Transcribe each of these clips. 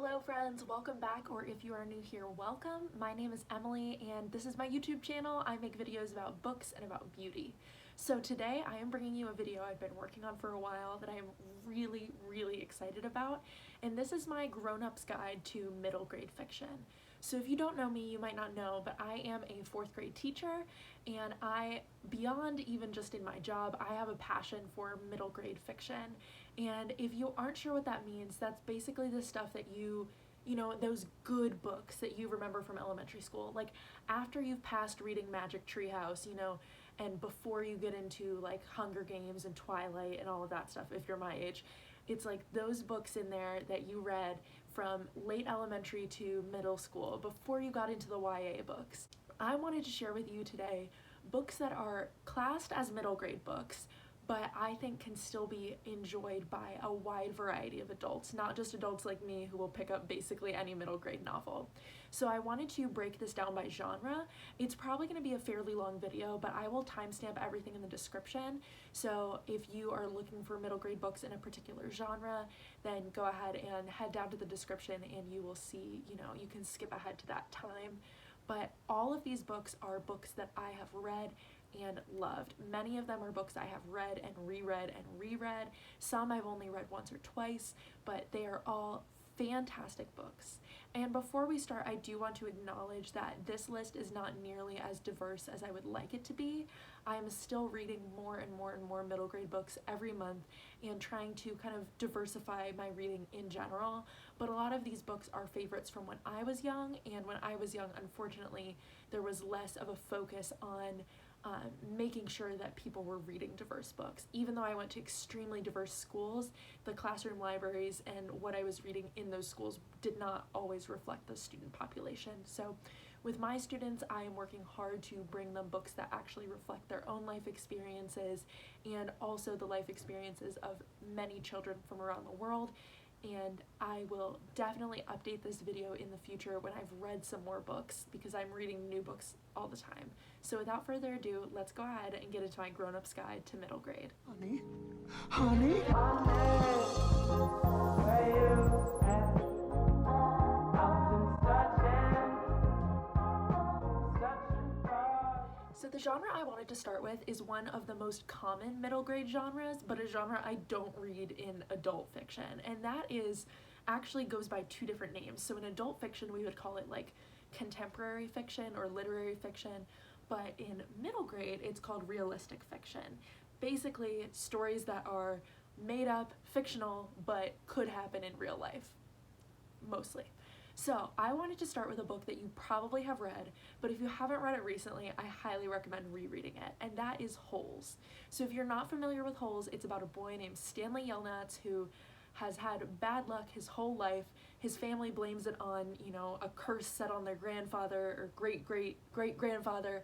Hello friends, welcome back, or if you are new here, welcome. My name is Emily and this is my YouTube channel. I make videos about books and about beauty. So today I am bringing you a video I've been working on for a while that I am really excited about, and this is my grown-ups guide to middle grade fiction. So if you don't know me, you might not know, but I am a 4th grade teacher, and beyond even just in my job, I have a passion for middle grade fiction. And if you aren't sure what that means, that's basically the stuff that you know, those good books that you remember from elementary school. Like after you've passed reading Magic Treehouse, you know, and before you get into like Hunger Games and Twilight and all of that stuff, if you're my age, it's like those books in there that you read from late elementary to middle school before you got into the YA books. I wanted to share with you today books that are classed as middle grade books, but I think can still be enjoyed by a wide variety of adults, not just adults like me who will pick up basically any middle grade novel. So I wanted to break this down by genre. It's probably going to be a fairly long video, but I will timestamp everything in the description. So if you are looking for middle grade books in a particular genre, then go ahead and head down to the description and you will see, you know, you can skip ahead to that time. But all of these books are books that I have read and loved. Many of them are books I have read and reread. Some I've only read once or twice, but they are all fantastic books. And before we start, I do want to acknowledge that this list is not nearly as diverse as I would like it to be. I am still reading more and more middle grade books every month and trying to kind of diversify my reading in general. But a lot of these books are favorites from when I was young, and when I was young, unfortunately, there was less of a focus on making sure that people were reading diverse books. Even though I went to extremely diverse schools, the classroom libraries and what I was reading in those schools did not always reflect the student population. So with my students, I am working hard to bring them books that actually reflect their own life experiences and also the life experiences of many children from around the world. And I will definitely update this video in the future when I've read some more books, because I'm reading new books all the time. So without further ado, let's go ahead and get into my grown-ups guide to middle grade. Honey? So the genre I wanted to start with is one of the most common middle grade genres, but a genre I don't read in adult fiction, and that is actually goes by two different names. So in adult fiction we would call it like contemporary fiction or literary fiction, but in middle grade it's called realistic fiction. Basically stories that are made up, fictional, but could happen in real life, mostly. So I wanted to start with a book that you probably have read, but if you haven't read it recently, I highly recommend rereading it, and that is Holes. So if you're not familiar with Holes, it's about a boy named Stanley Yelnats who has had bad luck his whole life. His family blames it on, you know, a curse set on their grandfather or great-great-great-grandfather,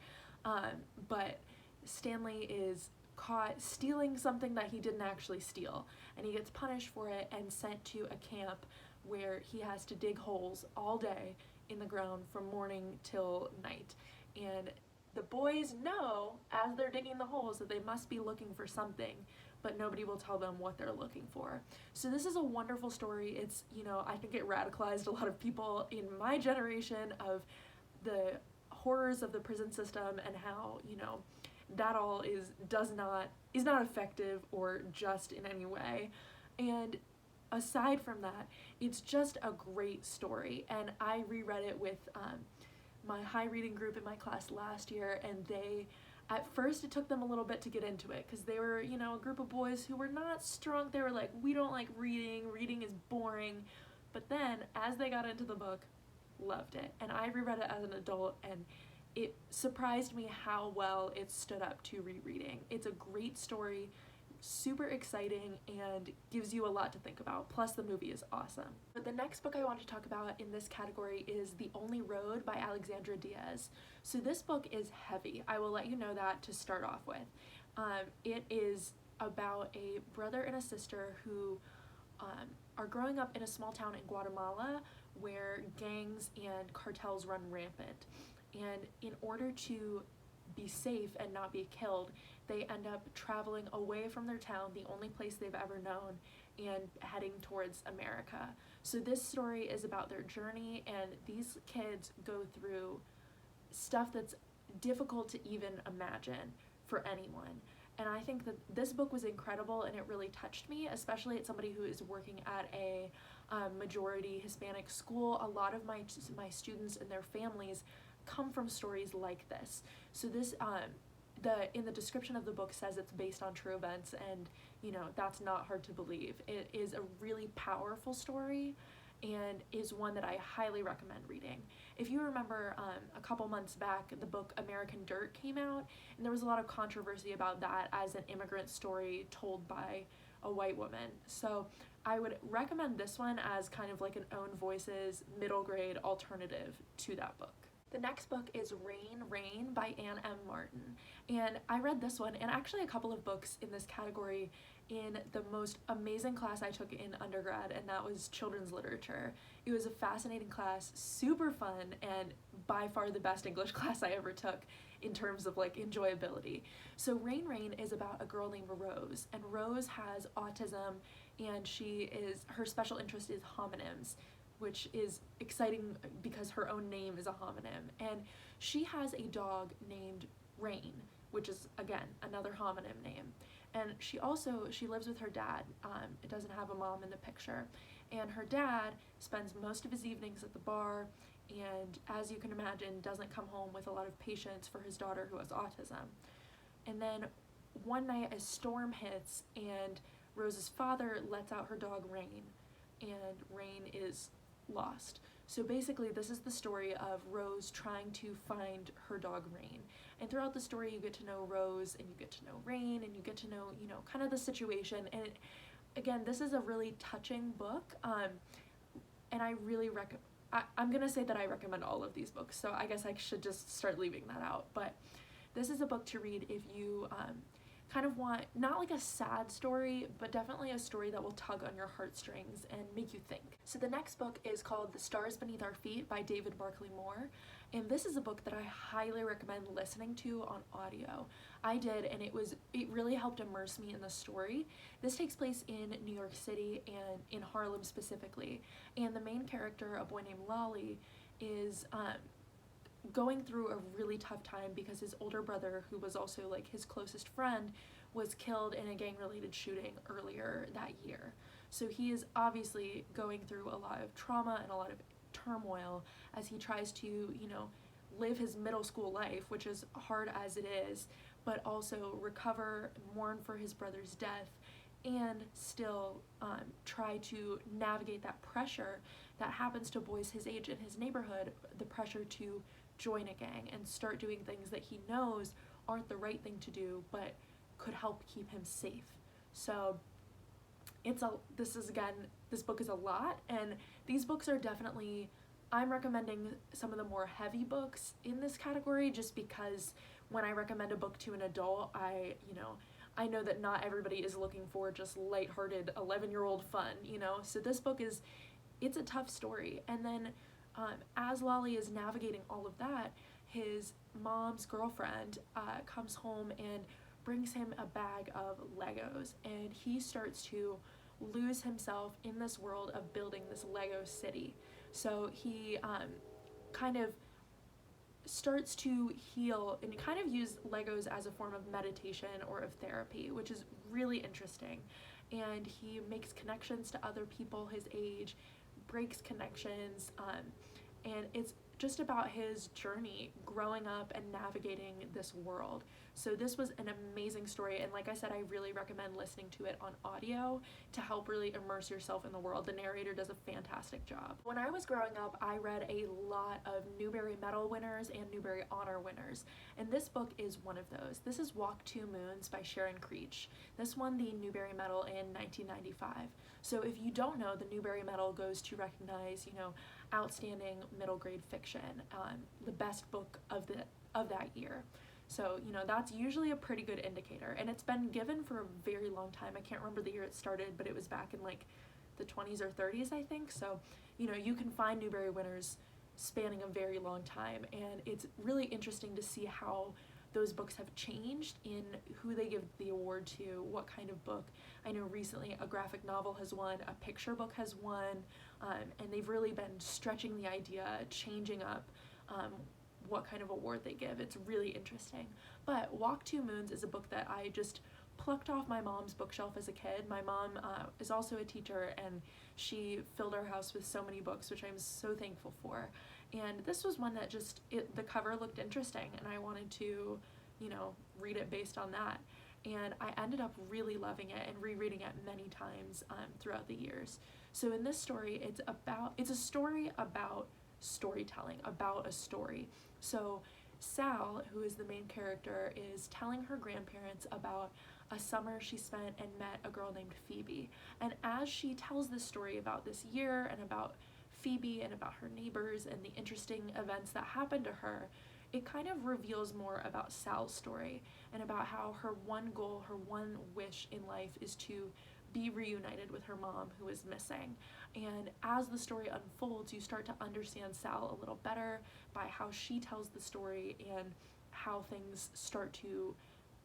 but Stanley is caught stealing something that he didn't actually steal, and he gets punished for it and sent to a camp where he has to dig holes all day in the ground from morning till night. And the boys know as they're digging the holes that they must be looking for something, but nobody will tell them what they're looking for. So this is a wonderful story. It's, you know, I think it radicalized a lot of people in my generation of the horrors of the prison system and how, you know, that all is not effective or just in any way. And aside from that, it's just a great story, and I reread it with my high reading group in my class last year, and at first it took them a little bit to get into it because they were, you know, a group of boys who were not strong. They were like, we don't like reading is boring. But then as they got into the book, loved it, and I reread it as an adult, and it surprised me how well it stood up to rereading. It's a great story, super exciting, and gives you a lot to think about. Plus the movie is awesome. But the next book I want to talk about in this category is The Only Road by Alexandra Diaz. So this book is heavy. I will let you know that to start off with. It is about a brother and a sister who are growing up in a small town in Guatemala where gangs and cartels run rampant. And in order to be safe and not be killed, they end up traveling away from their town, the only place they've ever known, and heading towards America. So this story is about their journey, and these kids go through stuff that's difficult to even imagine for anyone. And I think that this book was incredible, and it really touched me, especially as somebody who is working at a majority Hispanic school. A lot of my students and their families come from stories like this. So this in the description of the book says it's based on true events, and that's not hard to believe. It is a really powerful story and is one that I highly recommend reading. If you remember, a couple months back, the book American Dirt came out, and there was a lot of controversy about that as an immigrant story told by a white woman. So I would recommend this one as kind of like an Own Voices middle grade alternative to that book. The next book is Rain, Rain by Anne M. Martin, and I read this one and actually a couple of books in this category in the most amazing class I took in undergrad, and that was children's literature. It was a fascinating class, super fun, and by far the best English class I ever took in terms of like enjoyability. So Rain, Rain is about a girl named Rose, and Rose has autism, and her special interest is homonyms, which is exciting because her own name is a homonym. And she has a dog named Rain, which is, again, another homonym name. And she lives with her dad. It doesn't have a mom in the picture. And her dad spends most of his evenings at the bar, and as you can imagine, doesn't come home with a lot of patience for his daughter who has autism. And then one night a storm hits, and Rose's father lets out her dog Rain, and Rain is lost. So basically this is the story of Rose trying to find her dog Rain. And throughout the story you get to know Rose, and you get to know Rain, and you get to know, kind of the situation. And again, this is a really touching book, and I really I'm gonna say that I recommend all of these books, so I guess I should just start leaving that out. But this is a book to read if you kind of want, not like a sad story, but definitely a story that will tug on your heartstrings and make you think. So the next book is called The Stars Beneath Our Feet by David Barclay Moore, and this is a book that I highly recommend listening to on audio. I did, and it really helped immerse me in the story. This takes place in New York City and in Harlem specifically, and the main character, a boy named Lolly, is going through a really tough time because his older brother, who was also like his closest friend, was killed in a gang-related shooting earlier that year. So he is obviously going through a lot of trauma and a lot of turmoil as he tries to, live his middle school life, which is hard as it is, but also recover, mourn for his brother's death, and still try to navigate that pressure that happens to boys his age in his neighborhood, the pressure to join a gang and start doing things that he knows aren't the right thing to do, but could help keep him safe. So this book is a lot, and these books are definitely, I'm recommending some of the more heavy books in this category just because when I recommend a book to an adult, I know that not everybody is looking for just lighthearted 11-year-old fun, so this book it's a tough story. And then as Lolly is navigating all of that, his mom's girlfriend comes home and brings him a bag of Legos, and he starts to lose himself in this world of building this Lego city. So he kind of starts to heal and kind of use Legos as a form of meditation or of therapy, which is really interesting. And he makes connections to other people his age, breaks connections, and it's just about his journey growing up and navigating this world. So this was an amazing story, and like I said, I really recommend listening to it on audio to help really immerse yourself in the world. The narrator does a fantastic job. When I was growing up, I read a lot of Newbery Medal winners and Newbery Honor winners, and this book is one of those. This is Walk Two Moons by Sharon Creech. This won the Newbery Medal in 1995. So if you don't know, the Newbery Medal goes to recognize, outstanding middle grade fiction, the best book of that year. So, that's usually a pretty good indicator, and it's been given for a very long time. I can't remember the year it started, but it was back in like the 20s or 30s, I think. So, you can find Newbery winners spanning a very long time, and it's really interesting to see how those books have changed in who they give the award to, what kind of book. I know recently a graphic novel has won, a picture book has won, and they've really been stretching the idea, changing up what kind of award they give. It's really interesting. But Walk Two Moons is a book that I just plucked off my mom's bookshelf as a kid. My mom is also a teacher, and she filled our house with so many books, which I'm so thankful for. And this was one that just, the cover looked interesting, and I wanted to, you know, read it based on that. And I ended up really loving it and rereading it many times throughout the years. So in this story, it's a story about storytelling, about a story. So Sal, who is the main character, is telling her grandparents about a summer she spent and met a girl named Phoebe. And as she tells this story about this year and about Phoebe and about her neighbors and the interesting events that happened to her, it kind of reveals more about Sal's story and about how her one goal, her one wish in life is to be reunited with her mom who is missing. And as the story unfolds, you start to understand Sal a little better by how she tells the story and how things start to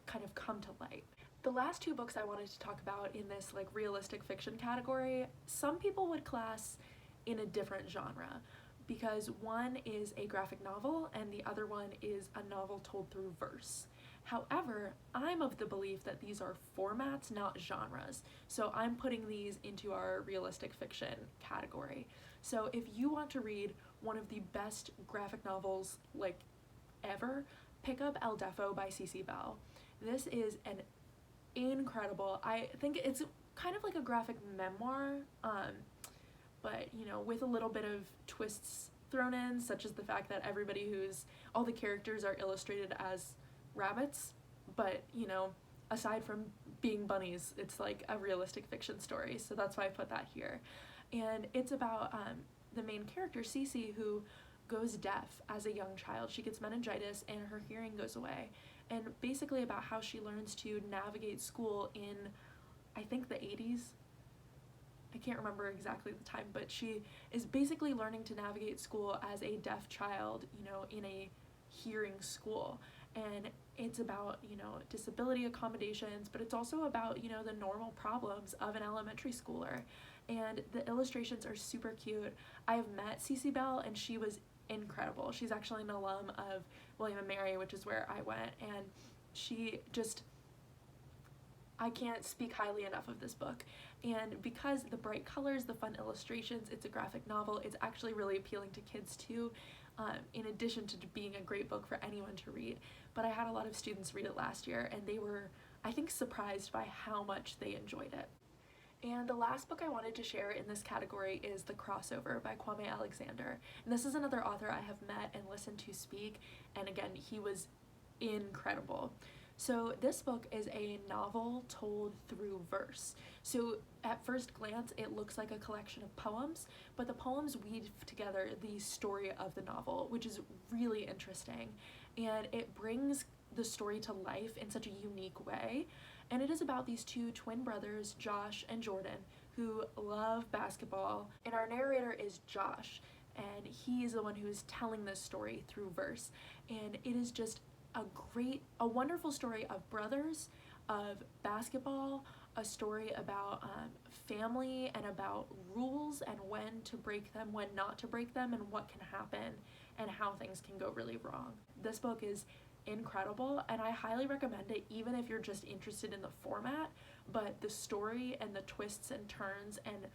kind of come to light. The last two books I wanted to talk about in this like realistic fiction category, some people would class in a different genre, because one is a graphic novel and the other one is a novel told through verse. However, I'm of the belief that these are formats, not genres. So I'm putting these into our realistic fiction category. So if you want to read one of the best graphic novels like ever, pick up El Defo by CC Bell. This is an incredible, I think it's kind of like a graphic memoir, but you know, with a little bit of twists thrown in, such as the fact that all the characters are illustrated as rabbits, but you know, aside from being bunnies, it's like a realistic fiction story, so that's why I put that here. And it's about the main character, Cece, who goes deaf as a young child. She gets meningitis and her hearing goes away, and basically about how she learns to navigate school in, I think, the 80s. I can't remember exactly the time, but she is basically learning to navigate school as a deaf child, you know, in a hearing school. And it's about, you know, disability accommodations, but it's also about, you know, the normal problems of an elementary schooler. And the illustrations are super cute. I have met CC Bell and she was incredible. She's actually an alum of William & Mary, which is where I went, and she just, I can't speak highly enough of this book. And because the bright colors, the fun illustrations, it's a graphic novel, it's actually really appealing to kids too, in addition to being a great book for anyone to read. But I had a lot of students read it last year and they were, I think, surprised by how much they enjoyed it. And the last book I wanted to share in this category is The Crossover by Kwame Alexander. And this is another author I have met and listened to speak, and again, he was incredible. So this book is a novel told through verse. So at first glance, it looks like a collection of poems, but the poems weave together the story of the novel, which is really interesting. And it brings the story to life in such a unique way. And it is about these two twin brothers, Josh and Jordan, who love basketball. And our narrator is Josh, and he is the one who is telling this story through verse. And it is just a wonderful story of brothers, of basketball, a story about family and about rules and when to break them, when not to break them, and what can happen and how things can go really wrong. This book is incredible and I highly recommend it, even if you're just interested in the format, but the story and the twists and turns and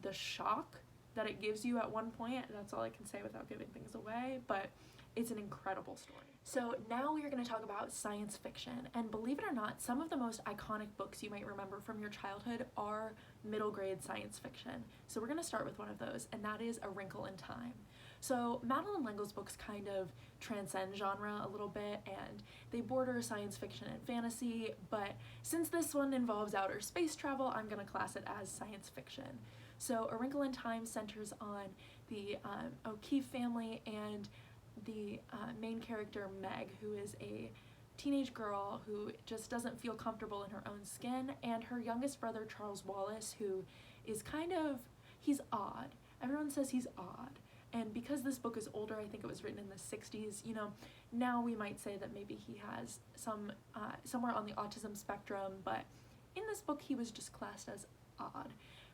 the shock that it gives you at one point, that's all I can say without giving things away, but it's an incredible story. So now we are going to talk about science fiction, and believe it or not, some of the most iconic books you might remember from your childhood are middle grade science fiction. So we're going to start with one of those, and that is A Wrinkle in Time. So Madeline L'Engle's books kind of transcend genre a little bit, and they border science fiction and fantasy, but since this one involves outer space travel, I'm going to class it as science fiction. So A Wrinkle in Time centers on the O'Keefe family and the main character Meg, who is a teenage girl who just doesn't feel comfortable in her own skin, and her youngest brother Charles Wallace, who is he's odd. Everyone says he's odd, And because this book is older, I think it was written in the 60s, now we might say that maybe he has somewhere on the autism spectrum, but in this book he was just classed as odd.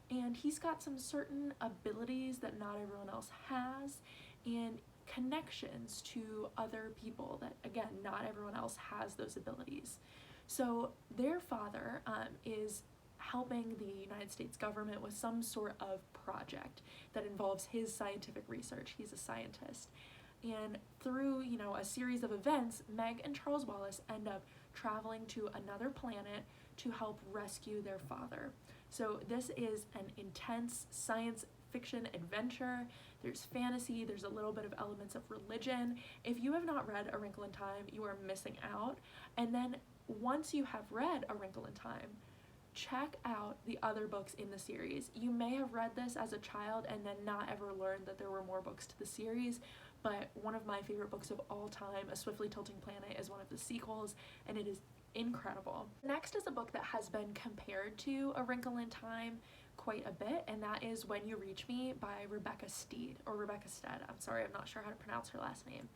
And he's got some certain abilities that not everyone else has, and connections to other people that, again, not everyone else has those abilities. So their father is helping the United States government with some sort of project that involves his scientific research. He's a scientist. And through, a series of events, Meg and Charles Wallace end up traveling to another planet to help rescue their father. So this is an intense science fiction adventure. There's fantasy, there's a little bit of elements of religion. If you have not read A Wrinkle in Time, you are missing out. And then once you have read A Wrinkle in Time, check out the other books in the series. You may have read this as a child and then not ever learned that there were more books to the series, but one of my favorite books of all time, A Swiftly Tilting Planet, is one of the sequels, and it is incredible. Next is a book that has been compared to A Wrinkle in Time quite a bit, and that is When You Reach Me by Rebecca Stead. I'm sorry, I'm not sure how to pronounce her last name.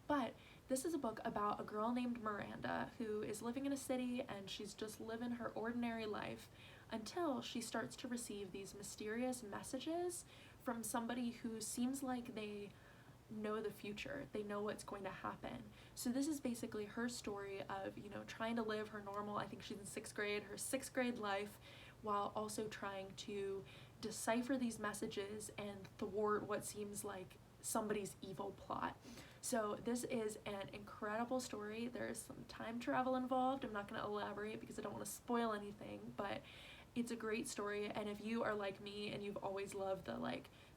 But this is a book about a girl named Miranda who is living in a city, and she's just living her ordinary life until she starts to receive these mysterious messages from somebody who seems like they know the future. They know what's going to happen. So this is basically her story of, trying to live her normal, I think she's in 6th grade, her 6th grade life, while also trying to decipher these messages and thwart what seems like somebody's evil plot. So this is an incredible story. There's some time travel involved. I'm not going to elaborate because I don't want to spoil anything, but it's a great story. And if you are like me and you've always loved the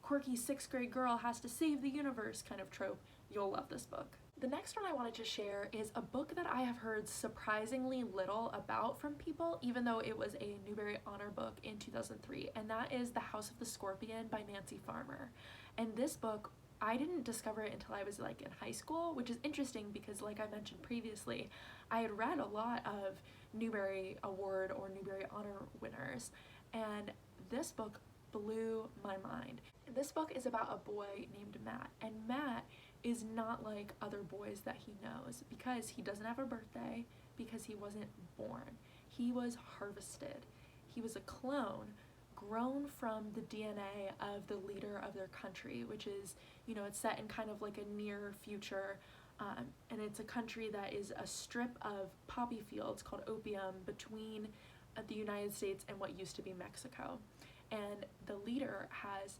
quirky 6th grade girl has to save the universe kind of trope, you'll love this book. The next one I wanted to share is a book that I have heard surprisingly little about from people, even though it was a Newbery Honor book in 2003, and that is The House of the Scorpion by Nancy Farmer. And this book, I didn't discover it until I was in high school, which is interesting because, like I mentioned previously, I had read a lot of Newbery Award or Newbery Honor winners, and this book blew my mind. This book is about a boy named Matt, and Matt is not like other boys that he knows because he doesn't have a birthday, because he wasn't born. He was harvested. He was a clone grown from the DNA of the leader of their country, which is, it's set in kind of like a near future, and it's a country that is a strip of poppy fields called opium between the United States and what used to be Mexico. And the leader has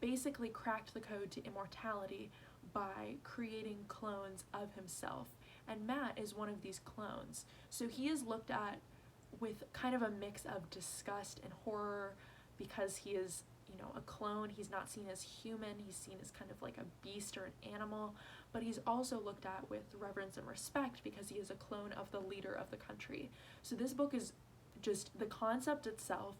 basically cracked the code to immortality by creating clones of himself. And Matt is one of these clones. So he is looked at with kind of a mix of disgust and horror because he is, a clone. He's not seen as human. He's seen as kind of like a beast or an animal, but he's also looked at with reverence and respect because he is a clone of the leader of the country. So this book is just, the concept itself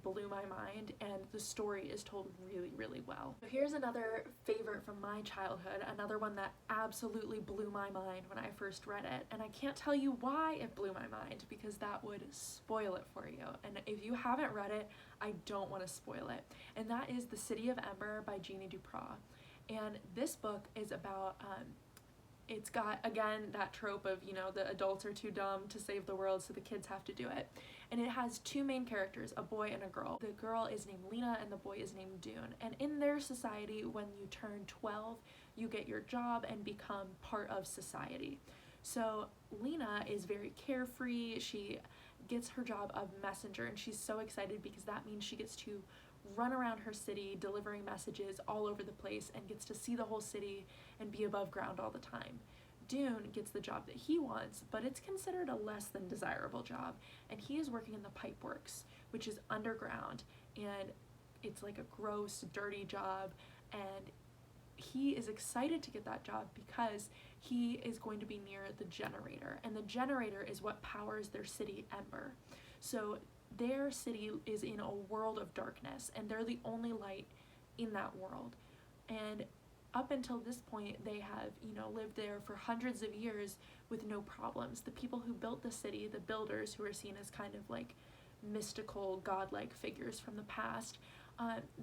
blew my mind, and the story is told really, really well. So here's another favorite from my childhood, another one that absolutely blew my mind when I first read it, and I can't tell you why it blew my mind because that would spoil it for you, and if you haven't read it, I don't want to spoil it, and that is The City of Ember by Jeannie Duprat. And this book is about it's got, again, that trope of, the adults are too dumb to save the world, so the kids have to do it. And it has two main characters, a boy and a girl. The girl is named Lena and the boy is named Dune. And in their society, when you turn 12, you get your job and become part of society. So Lena is very carefree. She gets her job of messenger, and she's so excited because that means she gets to run around her city delivering messages all over the place and gets to see the whole city and be above ground all the time. Dune gets the job that he wants, but it's considered a less than desirable job, and he is working in the pipe works, which is underground, and it's like a gross, dirty job, and he is excited to get that job because he is going to be near the generator, and the generator is what powers their city, Ember. So their city is in a world of darkness, and they're the only light in that world. And up until this point, they have, lived there for hundreds of years with no problems. The people who built the city, the builders, who are seen as kind of like mystical, godlike figures from the past,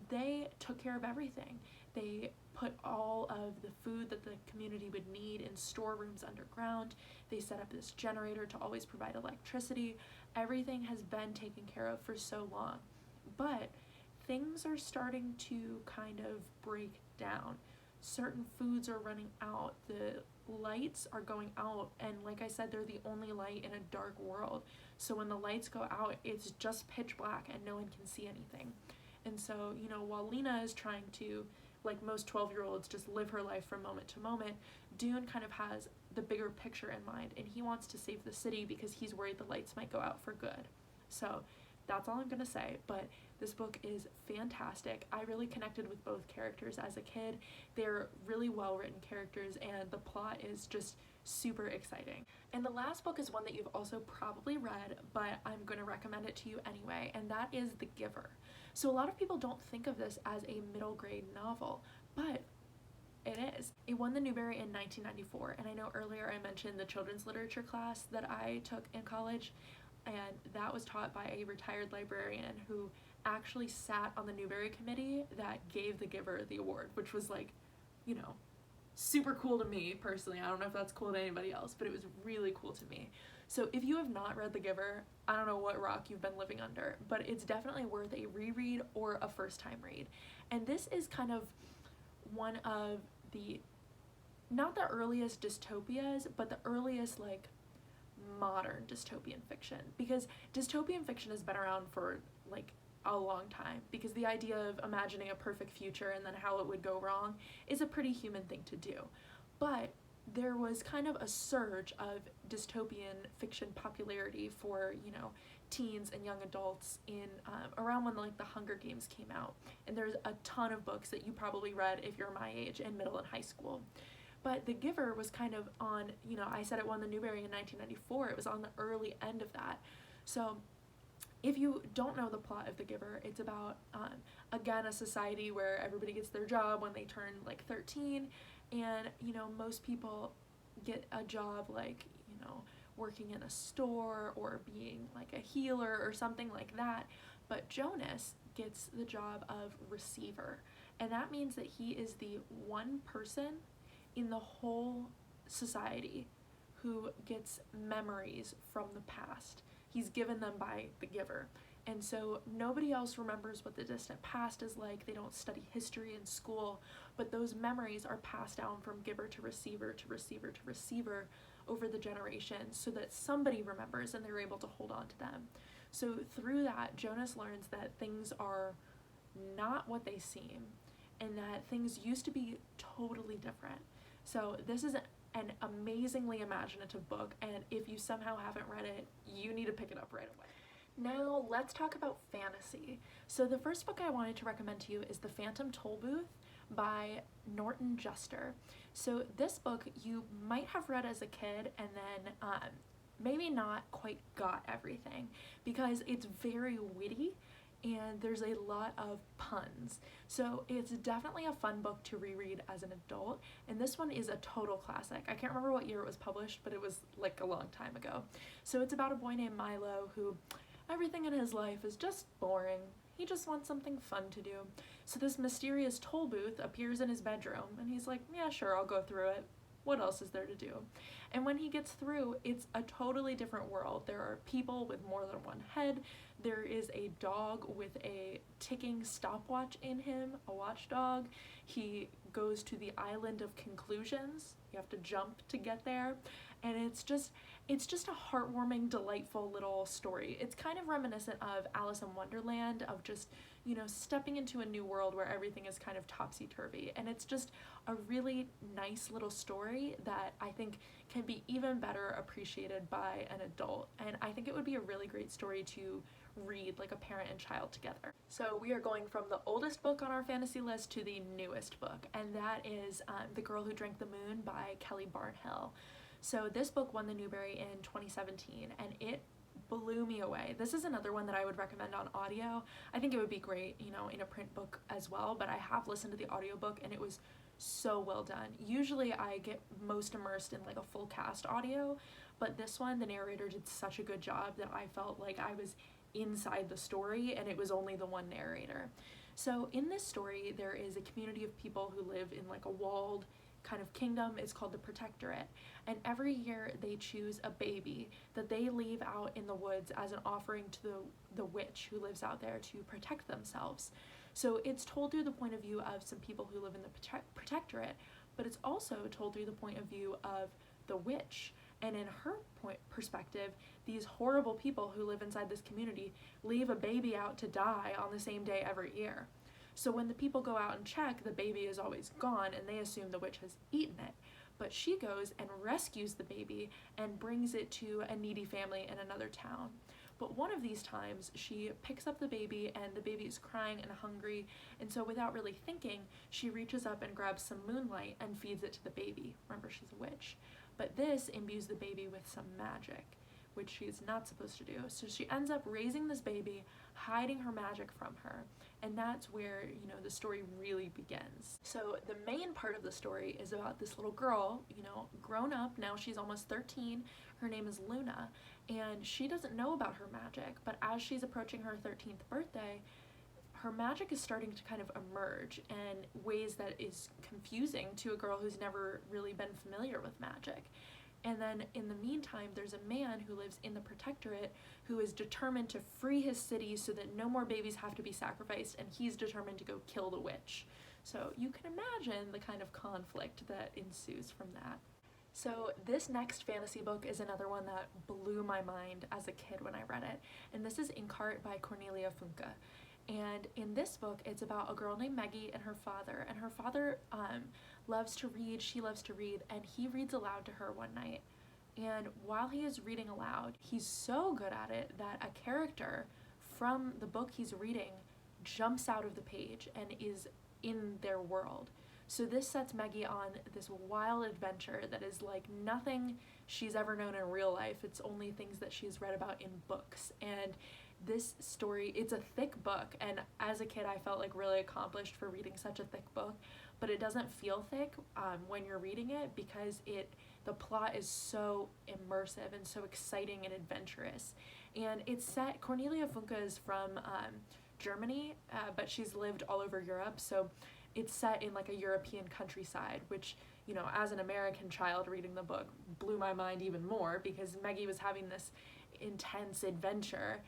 they took care of everything. They put all of the food that the community would need in storerooms underground. They set up this generator to always provide electricity. Everything has been taken care of for so long. But things are starting to kind of break down. Certain foods are running out. The lights are going out, and like I said, they're the only light in a dark world. So when the lights go out, it's just pitch black and no one can see anything. And so, while Lena is trying to, like most 12-year-olds, just live her life from moment to moment, Dune kind of has the bigger picture in mind, and he wants to save the city because he's worried the lights might go out for good. So that's all I'm gonna say, but this book is fantastic. I really connected with both characters as a kid. They're really well-written characters, and the plot is just super exciting. And the last book is one that you've also probably read, but I'm gonna recommend it to you anyway, and that is The Giver. So a lot of people don't think of this as a middle grade novel, but it is. It won the Newbery in 1994, and I know earlier I mentioned the children's literature class that I took in college, and that was taught by a retired librarian who actually sat on the Newbery committee that gave The Giver the award, which was like, super cool to me personally. I don't know if that's cool to anybody else, but it was really cool to me. So if you have not read The Giver, I don't know what rock you've been living under, but it's definitely worth a reread or a first-time read. And this is kind of one of the, not the earliest dystopias, but the earliest like modern dystopian fiction, because dystopian fiction has been around for like a long time, because the idea of imagining a perfect future and then how it would go wrong is a pretty human thing to do. But there was kind of a surge of dystopian fiction popularity for, teens and young adults in around when like the Hunger Games came out. And there's a ton of books that you probably read if you're my age in middle and high school. But The Giver was kind of on, I said it won the Newbery in 1994. It was on the early end of that. So if you don't know the plot of The Giver, it's about, again, a society where everybody gets their job when they turn like 13, and, most people get a job like, working in a store or being like a healer or something like that, but Jonas gets the job of receiver, and that means that he is the one person in the whole society who gets memories from the past. He's given them by The Giver. And so nobody else remembers what the distant past is like. They don't study history in school, but those memories are passed down from giver to receiver to receiver to receiver over the generations, so that somebody remembers and they're able to hold on to them. So through that, Jonas learns that things are not what they seem, and that things used to be totally different. So this is an amazingly imaginative book, and if you somehow haven't read it, you need to pick it up right away. Now let's talk about fantasy. So the first book I wanted to recommend to you is The Phantom Tollbooth by Norton Juster. So this book you might have read as a kid and then maybe not quite got everything, because it's very witty and there's a lot of puns. So it's definitely a fun book to reread as an adult, and this one is a total classic. I can't remember what year it was published, but it was like a long time ago. So it's about a boy named Milo who everything in his life is just boring. He just wants something fun to do. So this mysterious toll booth appears in his bedroom, and he's like, yeah, sure, I'll go through it. What else is there to do? And when he gets through, it's a totally different world. There are people with more than one head. There is a dog with a ticking stopwatch in him, a watchdog. He goes to the Island of Conclusions. You have to jump to get there. And it's just a heartwarming, delightful little story. It's kind of reminiscent of Alice in Wonderland, of just, stepping into a new world where everything is kind of topsy-turvy. And it's just a really nice little story that I think can be even better appreciated by an adult. And I think it would be a really great story to read like a parent and child together. So we are going from the oldest book on our fantasy list to the newest book, and that is The Girl Who Drank the Moon by Kelly Barnhill. So this book won the Newbery in 2017, and it blew me away. This is another one that I would recommend on audio. I think it would be great, in a print book as well, but I have listened to the audiobook and it was so well done. Usually I get most immersed in like a full cast audio, but this one, the narrator did such a good job that I felt like I was inside the story and it was only the one narrator. So in this story, there is a community of people who live in like a walled kind of kingdom. It's called the Protectorate, and every year they choose a baby that they leave out in the woods as an offering to the witch who lives out there to protect themselves. So it's told through the point of view of some people who live in the Protectorate, but it's also told through the point of view of the witch. And in her perspective, these horrible people who live inside this community leave a baby out to die on the same day every year. So when the people go out and check, the baby is always gone and they assume the witch has eaten it. But she goes and rescues the baby and brings it to a needy family in another town. But one of these times, she picks up the baby and the baby is crying and hungry, and so without really thinking, she reaches up and grabs some moonlight and feeds it to the baby. Remember, she's a witch. But this imbues the baby with some magic, which she's not supposed to do. So she ends up raising this baby, hiding her magic from her, and that's where, the story really begins. So the main part of the story is about this little girl, grown up, now she's almost 13, her name is Luna, and she doesn't know about her magic, but as she's approaching her 13th birthday, her magic is starting to kind of emerge in ways that is confusing to a girl who's never really been familiar with magic. And then in the meantime, there's a man who lives in the Protectorate who is determined to free his city so that no more babies have to be sacrificed, and he's determined to go kill the witch. So you can imagine the kind of conflict that ensues from that. So this next fantasy book is another one that blew my mind as a kid when I read it, and this is Inkheart by Cornelia Funke. And in this book, it's about a girl named Maggie and her father. And her father loves to read, she loves to read, and he reads aloud to her one night. And while he is reading aloud, he's so good at it that a character from the book he's reading jumps out of the page and is in their world. So this sets Maggie on this wild adventure that is like nothing she's ever known in real life. It's only things that she's read about in books. And this story, it's a thick book, and as a kid I felt like really accomplished for reading such a thick book, but it doesn't feel thick when you're reading it because the plot is so immersive and so exciting and adventurous. And it's set, Cornelia Funke is from Germany, but she's lived all over Europe, so it's set in like a European countryside, which, as an American child reading the book blew my mind even more because Maggie was having this intense adventure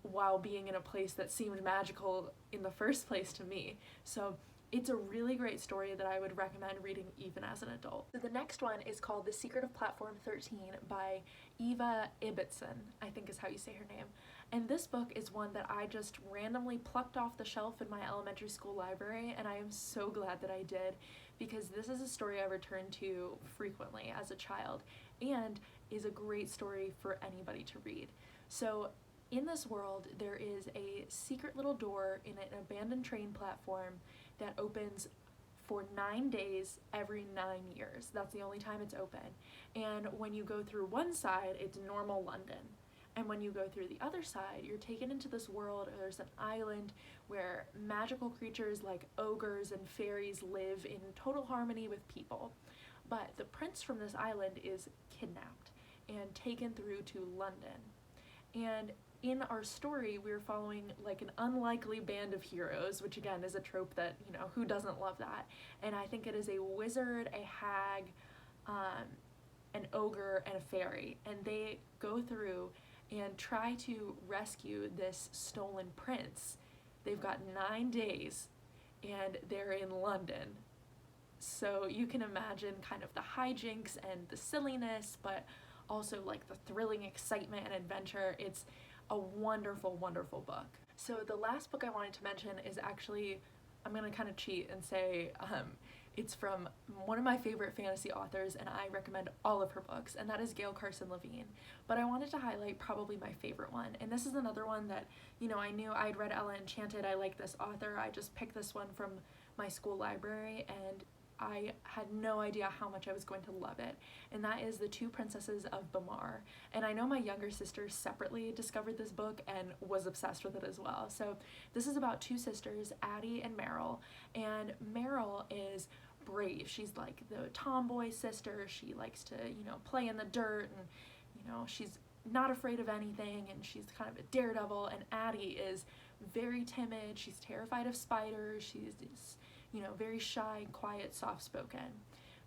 while being in a place that seemed magical in the first place to me. So it's a really great story that I would recommend reading even as an adult. So the next one is called The Secret of Platform 13 by Eva Ibbotson, I think is how you say her name. And this book is one that I just randomly plucked off the shelf in my elementary school library, and I am so glad that I did because this is a story I returned to frequently as a child and is a great story for anybody to read. So in this world, there is a secret little door in an abandoned train platform that opens for 9 days every 9 years. That's the only time it's open. And when you go through one side, it's normal London. And when you go through the other side, you're taken into this world. There's an island where magical creatures like ogres and fairies live in total harmony with people. But the prince from this island is kidnapped and taken through to London. And in our story, we're following like an unlikely band of heroes, which again is a trope that, who doesn't love that? And I think it is a wizard, a hag, an ogre, and a fairy. And they go through and try to rescue this stolen prince. They've got 9 days and they're in London. So you can imagine kind of the hijinks and the silliness, but also like the thrilling excitement and adventure. It's a wonderful, wonderful book. So the last book I wanted to mention is actually, I'm gonna kind of cheat and say it's from one of my favorite fantasy authors, and I recommend all of her books, and that is Gail Carson Levine. But I wanted to highlight probably my favorite one, and this is another one that, I knew I'd read Ella Enchanted, I like this author, I just picked this one from my school library, and I had no idea how much I was going to love it, and that is The Two Princesses of Bamar. And I know my younger sister separately discovered this book and was obsessed with it as well. So this is about two sisters, Addie and Meryl, and Meryl is brave. She's like the tomboy sister. She likes to, play in the dirt, and, she's not afraid of anything, and she's kind of a daredevil. And Addie is very timid, she's terrified of spiders, she's, very shy, quiet, soft-spoken.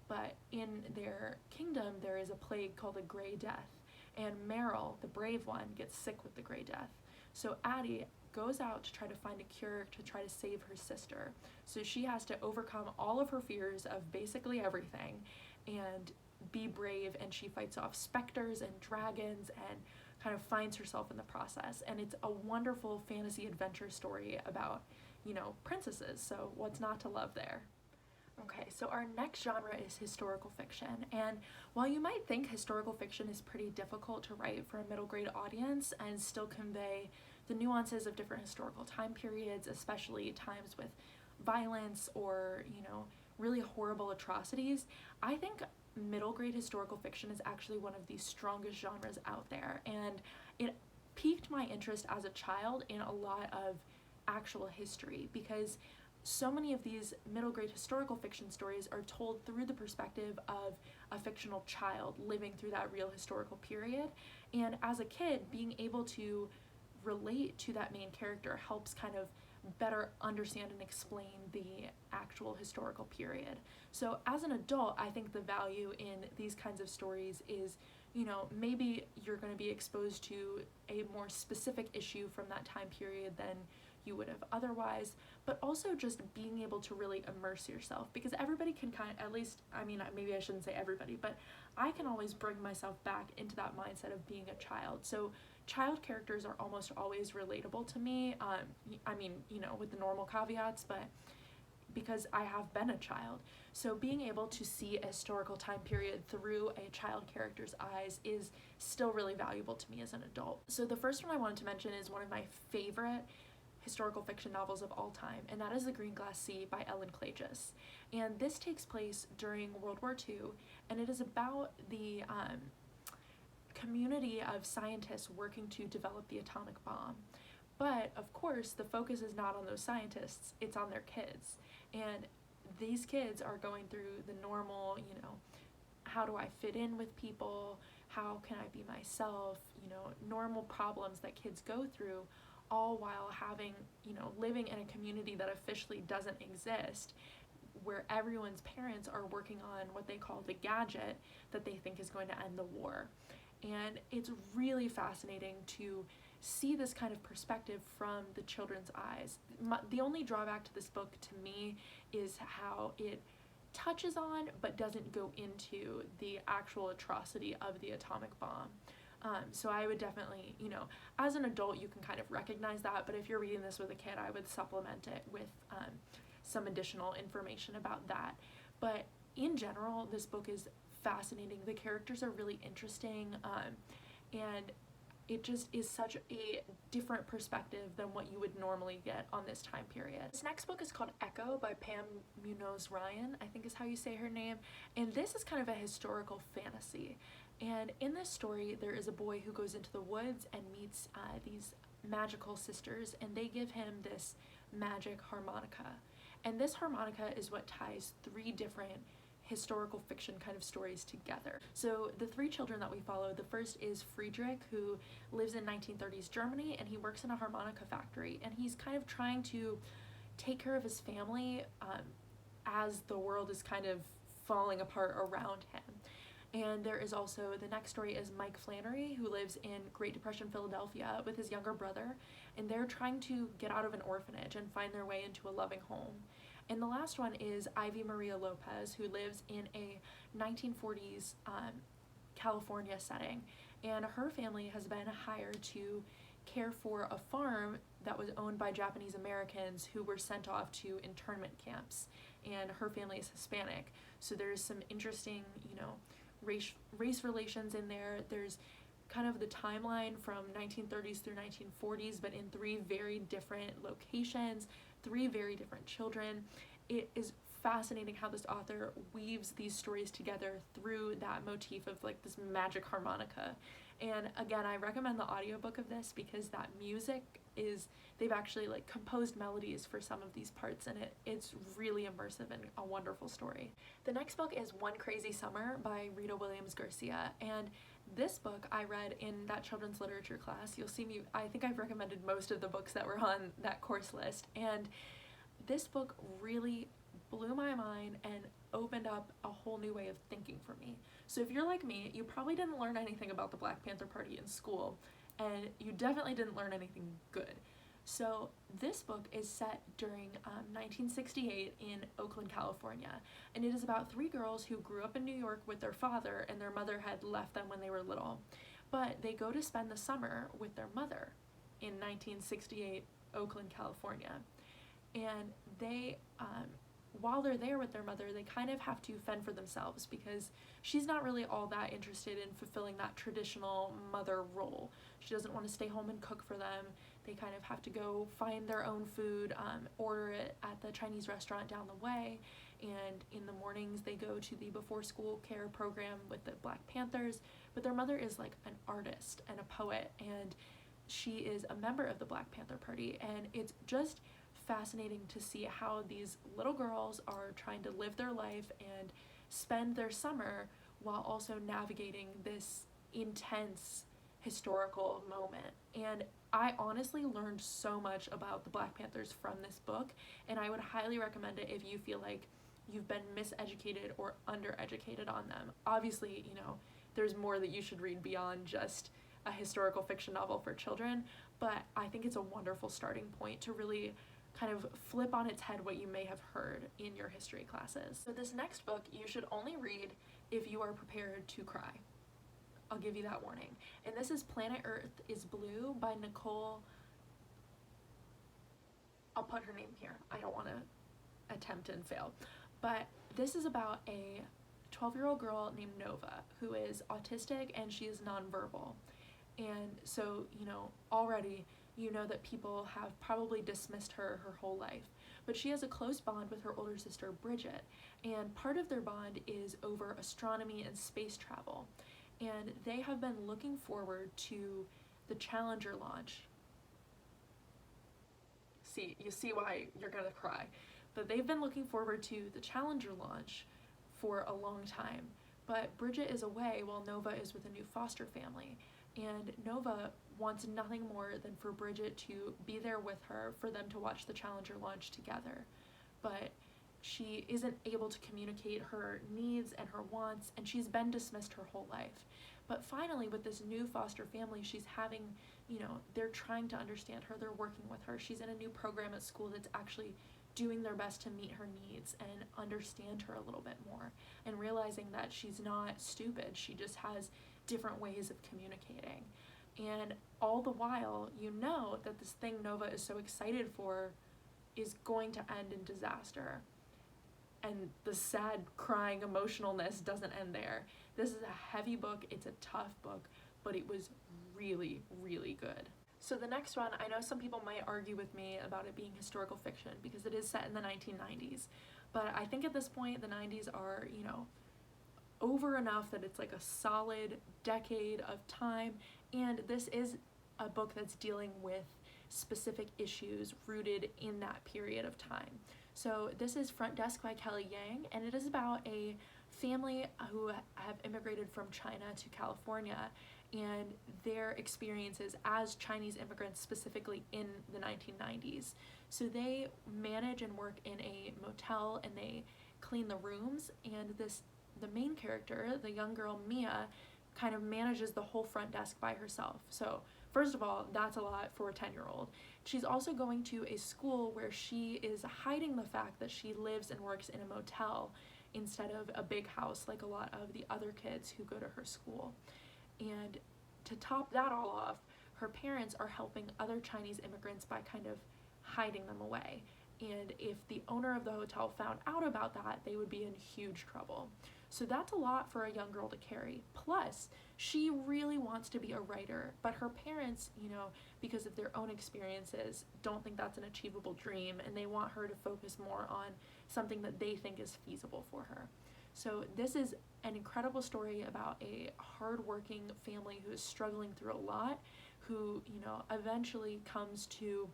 But in their kingdom, there is a plague called the Gray Death, and Meryl, the brave one, gets sick with the Gray Death. So Addie goes out to try to find a cure to try to save her sister. So she has to overcome all of her fears of basically everything and be brave, and she fights off specters and dragons and kind of finds herself in the process. And it's a wonderful fantasy adventure story about, princesses, so what's not to love there? Okay, so our next genre is historical fiction, and while you might think historical fiction is pretty difficult to write for a middle grade audience and still convey the nuances of different historical time periods, especially times with violence or, really horrible atrocities, I think middle grade historical fiction is actually one of the strongest genres out there, and it piqued my interest as a child in a lot of actual history, because so many of these middle grade historical fiction stories are told through the perspective of a fictional child living through that real historical period. And as a kid, being able to relate to that main character helps kind of better understand and explain the actual historical period. So as an adult, I think the value in these kinds of stories is, maybe you're going to be exposed to a more specific issue from that time period than you would have otherwise, but also just being able to really immerse yourself, because everybody can maybe I shouldn't say everybody, but I can always bring myself back into that mindset of being a child. So child characters are almost always relatable to me, with the normal caveats, but because I have been a child. So being able to see a historical time period through a child character's eyes is still really valuable to me as an adult. So the first one I wanted to mention is one of my favorite historical fiction novels of all time, and that is The Green Glass Sea by Ellen Klages. And this takes place during World War II, and it is about the community of scientists working to develop the atomic bomb. But of course, the focus is not on those scientists, it's on their kids. And these kids are going through the normal, how do I fit in with people? How can I be myself? Normal problems that kids go through, all while having, living in a community that officially doesn't exist, where everyone's parents are working on what they call the gadget that they think is going to end the war. And it's really fascinating to see this kind of perspective from the children's eyes. The only drawback to this book to me is how it touches on but doesn't go into the actual atrocity of the atomic bomb. So I would definitely, as an adult you can kind of recognize that, but if you're reading this with a kid, I would supplement it with some additional information about that. But in general, this book is fascinating. The characters are really interesting, and it just is such a different perspective than what you would normally get on this time period. This next book is called Echo by Pam Munoz Ryan, I think is how you say her name, and this is kind of a historical fantasy. And in this story, there is a boy who goes into the woods and meets these magical sisters, and they give him this magic harmonica. And this harmonica is what ties three different historical fiction kind of stories together. So the three children that we follow, the first is Friedrich, who lives in 1930s Germany, and he works in a harmonica factory, and he's kind of trying to take care of his family as the world is kind of falling apart around him. And there is also, the next story is Mike Flannery, who lives in Great Depression, Philadelphia with his younger brother, and they're trying to get out of an orphanage and find their way into a loving home. And the last one is Ivy Maria Lopez, who lives in a 1940s California setting, and her family has been hired to care for a farm that was owned by Japanese Americans who were sent off to internment camps, and her family is Hispanic. So there's some interesting, race relations in there. There's kind of the timeline from 1930s through 1940s, but in three very different locations, three very different children. It is fascinating how this author weaves these stories together through that motif of like this magic harmonica. And again, I recommend the audiobook of this because that music is they've actually like composed melodies for some of these parts, and it's really immersive and a wonderful story. The next book is One Crazy Summer by Rita Williams Garcia, and this book I read in that children's literature class. You'll see me, I think I've recommended most of the books that were on that course list, and this book really blew my mind and opened up a whole new way of thinking for me. So if you're like me, you probably didn't learn anything about the Black Panther Party in school, and you definitely didn't learn anything good. So this book is set during 1968 in Oakland, California, and it is about three girls who grew up in New York with their father, and their mother had left them when they were little. But they go to spend the summer with their mother in 1968 Oakland, California. And they, while they're there with their mother, they kind of have to fend for themselves because she's not really all that interested in fulfilling that traditional mother role. She doesn't want to stay home and cook for them. They kind of have to go find their own food, order it at the Chinese restaurant down the way, and in the mornings they go to the before school care program with the Black Panthers. But their mother is like an artist and a poet, and she is a member of the Black Panther Party, and it's just fascinating to see how these little girls are trying to live their life and spend their summer while also navigating this intense historical moment. And I honestly learned so much about the Black Panthers from this book, and I would highly recommend it if you feel like you've been miseducated or undereducated on them. Obviously, you know, there's more that you should read beyond just a historical fiction novel for children, but I think it's a wonderful starting point to really kind of flip on its head what you may have heard in your history classes. So this next book you should only read if you are prepared to cry. I'll give you that warning. And this is Planet Earth is Blue by Nicole. I'll put her name here. I don't want to attempt and fail. But this is about a 12-year-old girl named Nova who is autistic and she is nonverbal. And so, you know, already you know that people have probably dismissed her whole life. But she has a close bond with her older sister, Bridget, and part of their bond is over astronomy and space travel. And they have been looking forward to the Challenger launch. You see why you're gonna cry. But they've been looking forward to the Challenger launch for a long time. But Bridget is away while Nova is with a new foster family. And Nova wants nothing more than for Bridget to be there with her, for them to watch the Challenger launch together. But she isn't able to communicate her needs and her wants, and she's been dismissed her whole life. But finally, with this new foster family, she's having, you know, they're trying to understand her, they're working with her. She's in a new program at school that's actually doing their best to meet her needs and understand her a little bit more, and realizing that she's not stupid, she just has different ways of communicating. And all the while, you know that this thing Nova is so excited for is going to end in disaster. And the sad, crying emotionalness doesn't end there. This is a heavy book, it's a tough book, but it was really, really good. So the next one, I know some people might argue with me about it being historical fiction because it is set in the 1990s, but I think at this point the 90s are, you know, over enough that it's like a solid decade of time, and this is a book that's dealing with specific issues rooted in that period of time. So this is Front Desk by Kelly Yang, and it is about a family who have immigrated from China to California and their experiences as Chinese immigrants, specifically in the 1990s. So they manage and work in a motel and they clean the rooms, and the main character, the young girl Mia, kind of manages the whole front desk by herself. So first of all, that's a lot for a 10-year-old. She's also going to a school where she is hiding the fact that she lives and works in a motel instead of a big house like a lot of the other kids who go to her school. And to top that all off, her parents are helping other Chinese immigrants by kind of hiding them away. And if the owner of the hotel found out about that, they would be in huge trouble. So that's a lot for a young girl to carry. Plus, she really wants to be a writer, but her parents, you know, because of their own experiences, don't think that's an achievable dream, and they want her to focus more on something that they think is feasible for her. So this is an incredible story about a hardworking family who is struggling through a lot, who, eventually comes to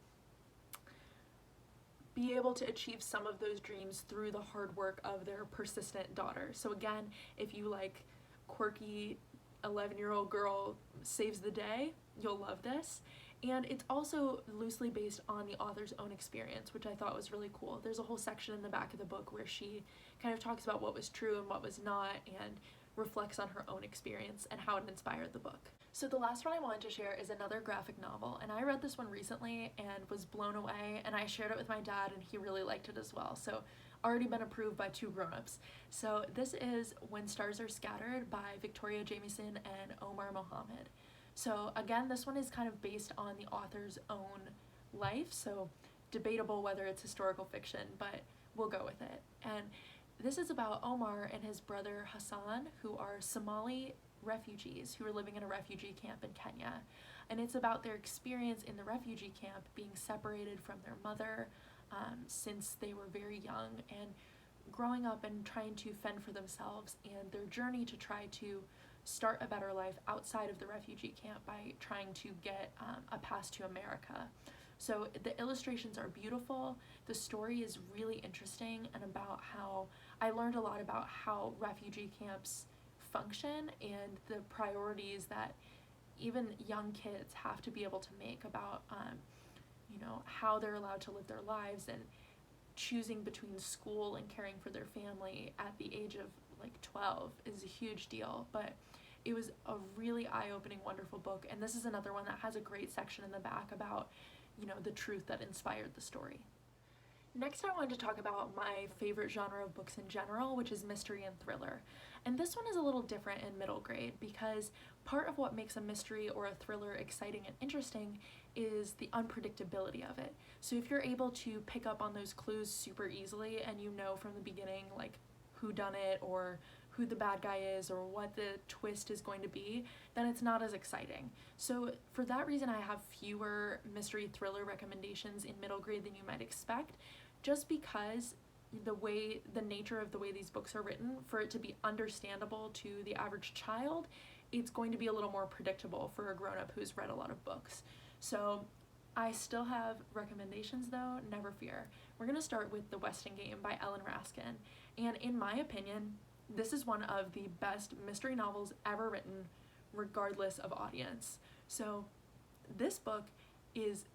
be able to achieve some of those dreams through the hard work of their persistent daughter. So again, if you like quirky 11-year-old girl saves the day, you'll love this. And it's also loosely based on the author's own experience, which I thought was really cool. There's a whole section in the back of the book where she kind of talks about what was true and what was not, and reflects on her own experience and how it inspired the book. So the last one I wanted to share is another graphic novel, and I read this one recently and was blown away, and I shared it with my dad and he really liked it as well. So already been approved by 2 grown-ups. So this is When Stars Are Scattered by Victoria Jamieson and Omar Mohammed. So again, this one is kind of based on the author's own life, so debatable whether it's historical fiction, but we'll go with it. And this is about Omar and his brother Hassan, who are Somali refugees who are living in a refugee camp in Kenya. And it's about their experience in the refugee camp, being separated from their mother since they were very young, and growing up and trying to fend for themselves, and their journey to try to start a better life outside of the refugee camp by trying to get a pass to America. So the illustrations are beautiful, the story is really interesting, and about how I learned a lot about how refugee camps function and the priorities that even young kids have to be able to make about how they're allowed to live their lives, and choosing between school and caring for their family at the age of like 12 is a huge deal. But it was a really eye-opening, wonderful book, and this is another one that has a great section in the back about the truth that inspired the story. Next, I wanted to talk about my favorite genre of books in general, which is mystery and thriller. And this one is a little different in middle grade, because part of what makes a mystery or a thriller exciting and interesting is the unpredictability of it. So if you're able to pick up on those clues super easily, and from the beginning like who done it, or who the bad guy is, or what the twist is going to be, then it's not as exciting. So for that reason, I have fewer mystery thriller recommendations in middle grade than you might expect, just because the nature of the way these books are written, for it to be understandable to the average child, it's going to be a little more predictable for a grown-up who's read a lot of books. So I still have recommendations though, never fear. We're gonna start with The Weston Game by Ellen Raskin. And in my opinion, this is one of the best mystery novels ever written, regardless of audience. So this book is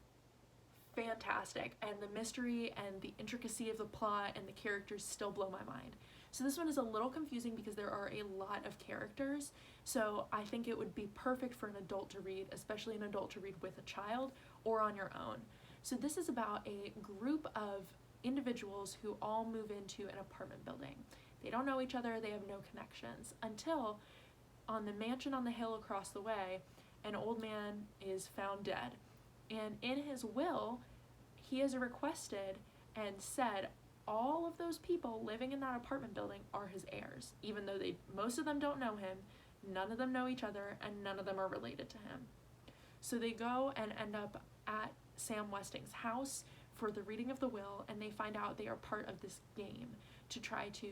fantastic, and the mystery and the intricacy of the plot and the characters still blow my mind. So this one is a little confusing because there are a lot of characters, so I think it would be perfect for an adult to read, especially an adult to read with a child or on your own. So this is about a group of individuals who all move into an apartment building. They don't know each other, they have no connections, until on the mansion on the hill across the way, an old man is found dead. And in his will, he has requested and said all of those people living in that apartment building are his heirs, even though most of them don't know him, none of them know each other, and none of them are related to him. So they go and end up at Sam Westing's house for the reading of the will, and they find out they are part of this game to try to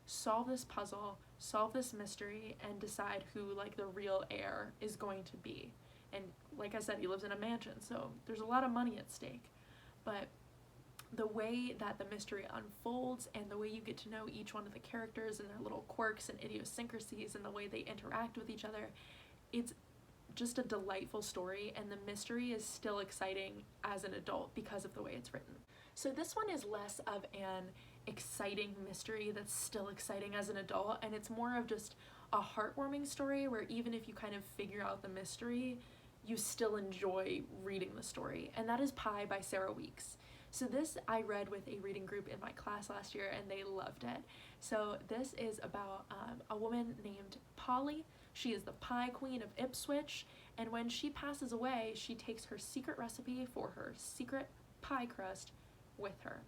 solve this puzzle, solve this mystery, and decide who the real heir is going to be. And like I said, he lives in a mansion, so there's a lot of money at stake. But the way that the mystery unfolds, and the way you get to know each one of the characters and their little quirks and idiosyncrasies and the way they interact with each other, it's just a delightful story, and the mystery is still exciting as an adult because of the way it's written. So this one is less of an exciting mystery that's still exciting as an adult, and it's more of just a heartwarming story where even if you kind of figure out the mystery, you still enjoy reading the story, and that is Pie by Sarah Weeks. So this I read with a reading group in my class last year, and they loved it. So this is about a woman named Polly. She is the pie queen of Ipswich, and when she passes away, she takes her secret recipe for her secret pie crust with her.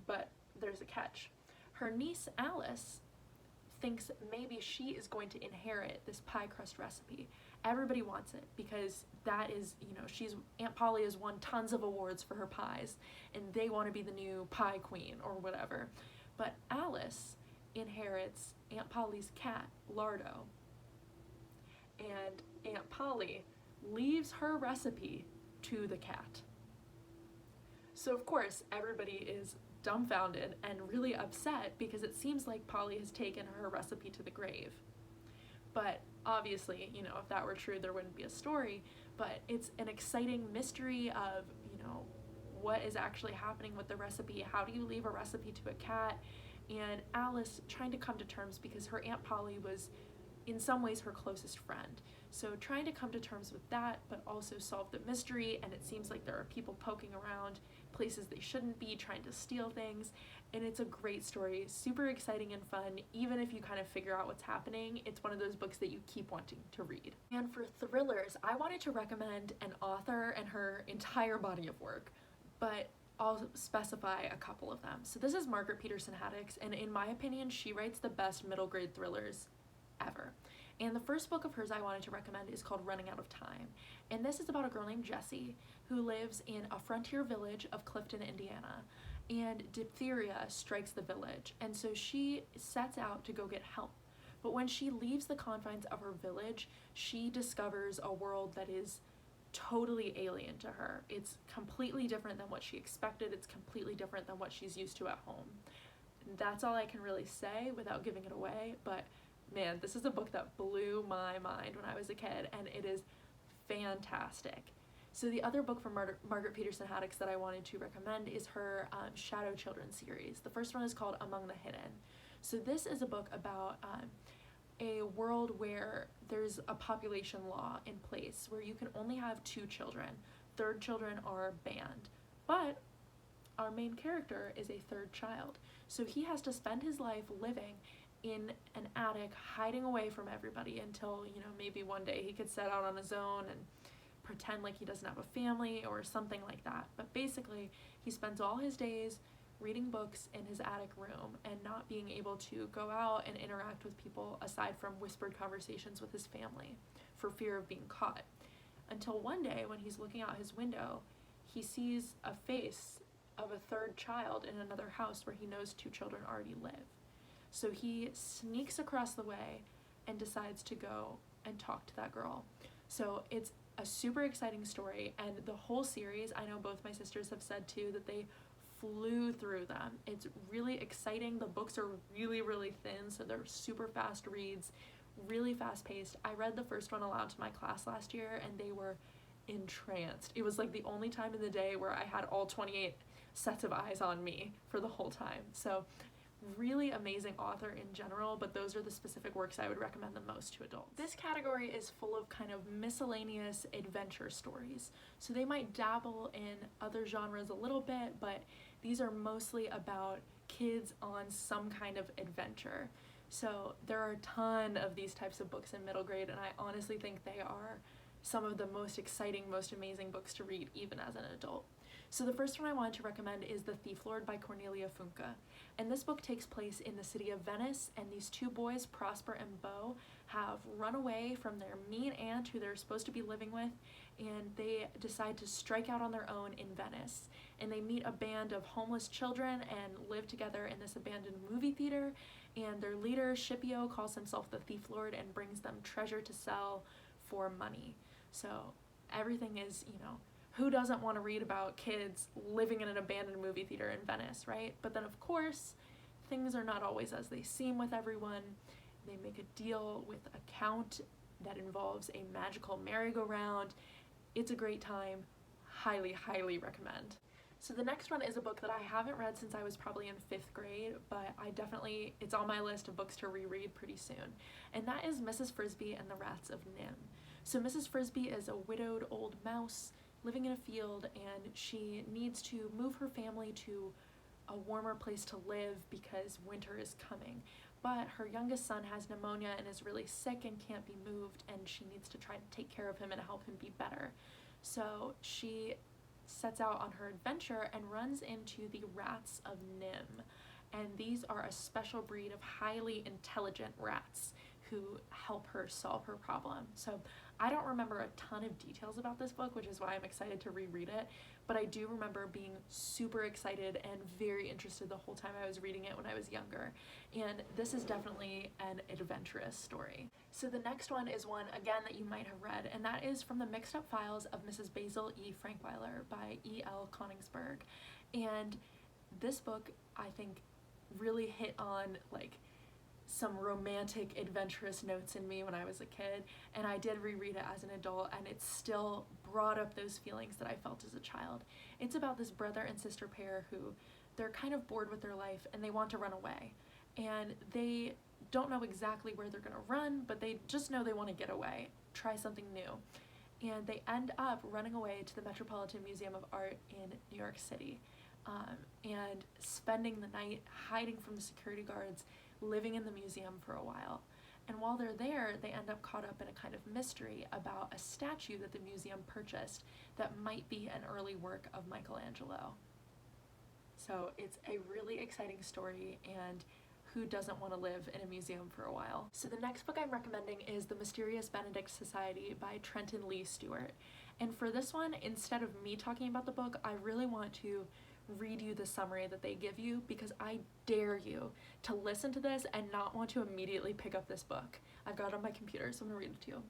But there's a catch. Her niece Alice thinks maybe she is going to inherit this pie crust recipe. Everybody wants it because that is, Aunt Polly has won tons of awards for her pies, and they want to be the new pie queen or whatever. But Alice inherits Aunt Polly's cat, Lardo. And Aunt Polly leaves her recipe to the cat. So of course, everybody is dumbfounded and really upset because it seems like Polly has taken her recipe to the grave. But obviously, you know, if that were true, there wouldn't be a story. But it's an exciting mystery of, you know, what is actually happening with the recipe. How do you leave a recipe to a cat? And Alice trying to come to terms because her Aunt Polly was in some ways her closest friend. So trying to come to terms with that, but also solve the mystery, and it seems like there are people poking around places they shouldn't be, trying to steal things, and it's a great story, super exciting and fun. Even if you kind of figure out what's happening, it's one of those books that you keep wanting to read. And for thrillers, I wanted to recommend an author and her entire body of work, but I'll specify a couple of them. So this is Margaret Peterson Haddix, and in my opinion, she writes the best middle grade thrillers ever. And the first book of hers I wanted to recommend is called Running Out of Time. And this is about a girl named Jessie who lives in a frontier village of Clifton, Indiana. And diphtheria strikes the village. And so she sets out to go get help. But when she leaves the confines of her village, she discovers a world that is totally alien to her. It's completely different than what she expected. It's completely different than what she's used to at home. That's all I can really say without giving it away, but man, this is a book that blew my mind when I was a kid, and it is fantastic. So the other book from Margaret Peterson Haddix that I wanted to recommend is her Shadow Children series. The first one is called Among the Hidden. So this is a book about a world where there's a population law in place where you can only have 2 children. Third children are banned. But our main character is a third child. So he has to spend his life living in an attic, hiding away from everybody until, you know, maybe one day he could set out on his own and pretend like he doesn't have a family or something like that. But basically, he spends all his days reading books in his attic room and not being able to go out and interact with people aside from whispered conversations with his family for fear of being caught. Until one day, when he's looking out his window, he sees a face of a third child in another house where he knows 2 children already live. So he sneaks across the way and decides to go and talk to that girl. So it's a super exciting story, and the whole series, I know both my sisters have said too that they flew through them. It's really exciting. The books are really, really thin, so they're super fast reads, really fast paced. I read the first one aloud to my class last year, and they were entranced. It was like the only time in the day where I had all 28 sets of eyes on me for the whole time. So really amazing author in general, but those are the specific works I would recommend the most to adults. This category is full of kind of miscellaneous adventure stories. So they might dabble in other genres a little bit, but these are mostly about kids on some kind of adventure. So there are a ton of these types of books in middle grade, and I honestly think they are some of the most exciting, most amazing books to read even as an adult. So the first one I wanted to recommend is The Thief Lord by Cornelia Funke. And this book takes place in the city of Venice, and these 2 boys, Prosper and Beau, have run away from their mean aunt who they're supposed to be living with, and they decide to strike out on their own in Venice. And they meet a band of homeless children and live together in this abandoned movie theater, and their leader, Scipio, calls himself the Thief Lord and brings them treasure to sell for money. So everything is, you know, who doesn't want to read about kids living in an abandoned movie theater in Venice, right? But then of course, things are not always as they seem with everyone. They make a deal with a count that involves a magical merry-go-round. It's a great time. Highly, highly recommend. So the next one is a book that I haven't read since I was probably in 5th grade, but it's on my list of books to reread pretty soon. And that is Mrs. Frisby and the Rats of Nim. So Mrs. Frisby is a widowed old mouse living in a field, and she needs to move her family to a warmer place to live because winter is coming. But her youngest son has pneumonia and is really sick and can't be moved, and she needs to try to take care of him and help him be better. So she sets out on her adventure and runs into the Rats of Nim. And these are a special breed of highly intelligent rats who help her solve her problem. So I don't remember a ton of details about this book, which is why I'm excited to reread it, but I do remember being super excited and very interested the whole time I was reading it when I was younger. And this is definitely an adventurous story. So the next one is one, again, that you might have read, and that is From the Mixed Up Files of Mrs. Basil E. Frankweiler by E.L. Konigsberg. And this book, I think, really hit on like some romantic, adventurous notes in me when I was a kid, and I did reread it as an adult, and it still brought up those feelings that I felt as a child. It's about this brother and sister pair who they're kind of bored with their life and they want to run away, and they don't know exactly where they're gonna run, but they just know they want to get away, try something new, and they end up running away to the Metropolitan Museum of Art in New York City, and spending the night hiding from the security guards, living in the museum for a while. And while they're there, they end up caught up in a kind of mystery about a statue that the museum purchased that might be an early work of Michelangelo. So it's a really exciting story, and who doesn't want to live in a museum for a while? So the next book I'm recommending is The Mysterious Benedict Society by Trenton Lee Stewart. And for this one, instead of me talking about the book, I really want to read you the summary that they give you, because I dare you to listen to this and not want to immediately pick up this book. I've got it on my computer, so I'm gonna read it to you.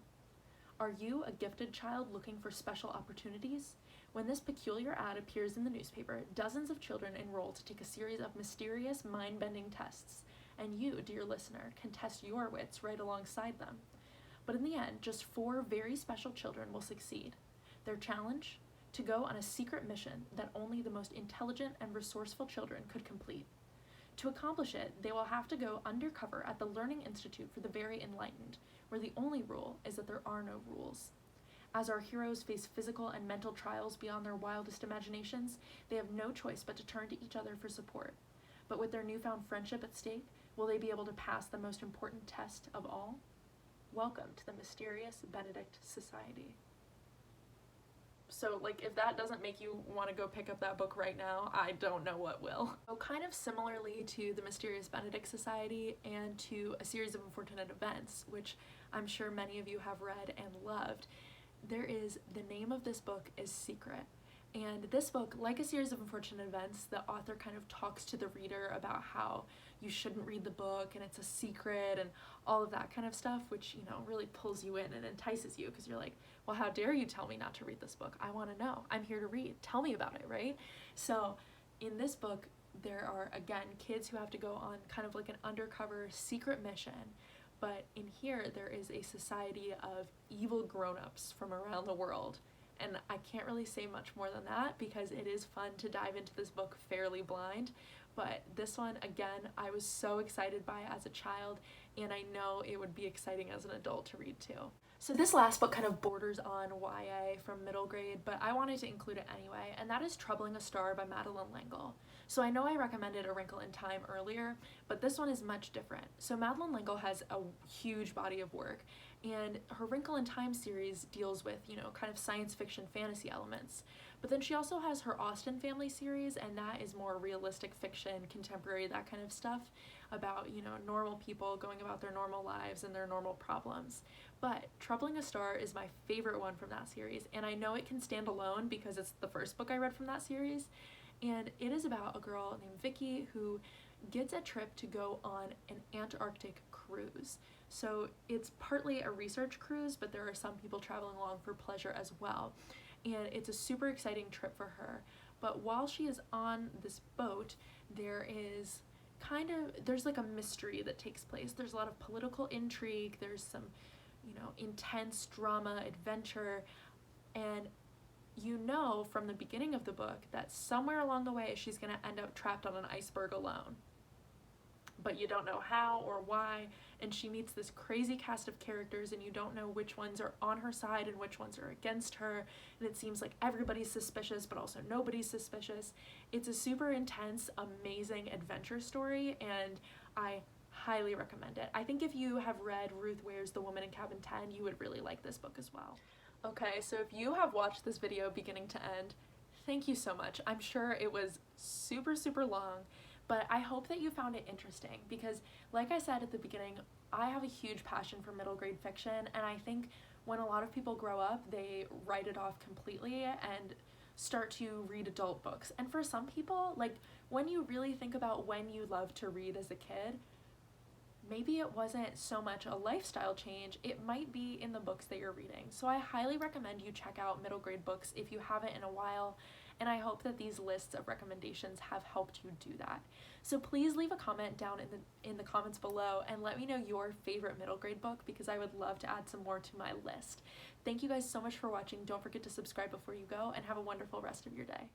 Are you a gifted child looking for special opportunities? When this peculiar ad appears in the newspaper, dozens of children enroll to take a series of mysterious, mind-bending tests, and you, dear listener, can test your wits right alongside them. But in the end, just 4 very special children will succeed. Their challenge? To go on a secret mission that only the most intelligent and resourceful children could complete. To accomplish it, they will have to go undercover at the Learning Institute for the Very Enlightened, where the only rule is that there are no rules. As our heroes face physical and mental trials beyond their wildest imaginations, they have no choice but to turn to each other for support. But with their newfound friendship at stake, will they be able to pass the most important test of all? Welcome to the Mysterious Benedict Society. So, like, if that doesn't make you want to go pick up that book right now, I don't know what will. So kind of similarly to The Mysterious Benedict Society and to A Series of Unfortunate Events, which I'm sure many of you have read and loved, the name of this book is Secret. And this book, like A Series of Unfortunate Events, the author kind of talks to the reader about how you shouldn't read the book and it's a secret and all of that kind of stuff, which, you know, really pulls you in and entices you, because you're like, well, how dare you tell me not to read this book? I want to know. I'm here to read. Tell me about it, right? So in this book, there are, again, kids who have to go on kind of like an undercover secret mission. But in here, there is a society of evil grown-ups from around the world. And I can't really say much more than that, because it is fun to dive into this book fairly blind. But this one, again, I was so excited by it as a child, and I know it would be exciting as an adult to read too. So this last book kind of borders on YA from middle grade, but I wanted to include it anyway, and that is Troubling a Star by Madeleine L'Engle. So I know I recommended A Wrinkle in Time earlier, but this one is much different. So Madeleine L'Engle has a huge body of work, and her Wrinkle in Time series deals with, you know, kind of science fiction fantasy elements. But then she also has her Austen Family series, and that is more realistic fiction, contemporary, that kind of stuff about, you know, normal people going about their normal lives and their normal problems. But Troubling a Star is my favorite one from that series, and I know it can stand alone because it's the first book I read from that series. And it is about a girl named Vicky who gets a trip to go on an Antarctic cruise. So it's partly a research cruise, but there are some people traveling along for pleasure as well. And it's a super exciting trip for her. But while she is on this boat, there's like a mystery that takes place. There's a lot of political intrigue, there's some, you know, intense drama, adventure, and you know from the beginning of the book that somewhere along the way she's going to end up trapped on an iceberg alone. But you don't know how or why, and she meets this crazy cast of characters, and you don't know which ones are on her side and which ones are against her, and it seems like everybody's suspicious but also nobody's suspicious. It's a super intense, amazing adventure story, and I highly recommend it. I think if you have read Ruth Ware's The Woman in Cabin 10, you would really like this book as well. Okay, so if you have watched this video beginning to end, thank you so much. I'm sure it was super, super long, But I hope that you found it interesting because, like I said at the beginning, I have a huge passion for middle grade fiction, and I think when a lot of people grow up, they write it off completely and start to read adult books. And for some people, like when you really think about when you loved to read as a kid, maybe it wasn't so much a lifestyle change, it might be in the books that you're reading. So I highly recommend you check out middle grade books if you haven't in a while, and I hope that these lists of recommendations have helped you do that. So please leave a comment down in the comments below and let me know your favorite middle grade book, because I would love to add some more to my list. Thank you guys so much for watching. Don't forget to subscribe before you go, and have a wonderful rest of your day.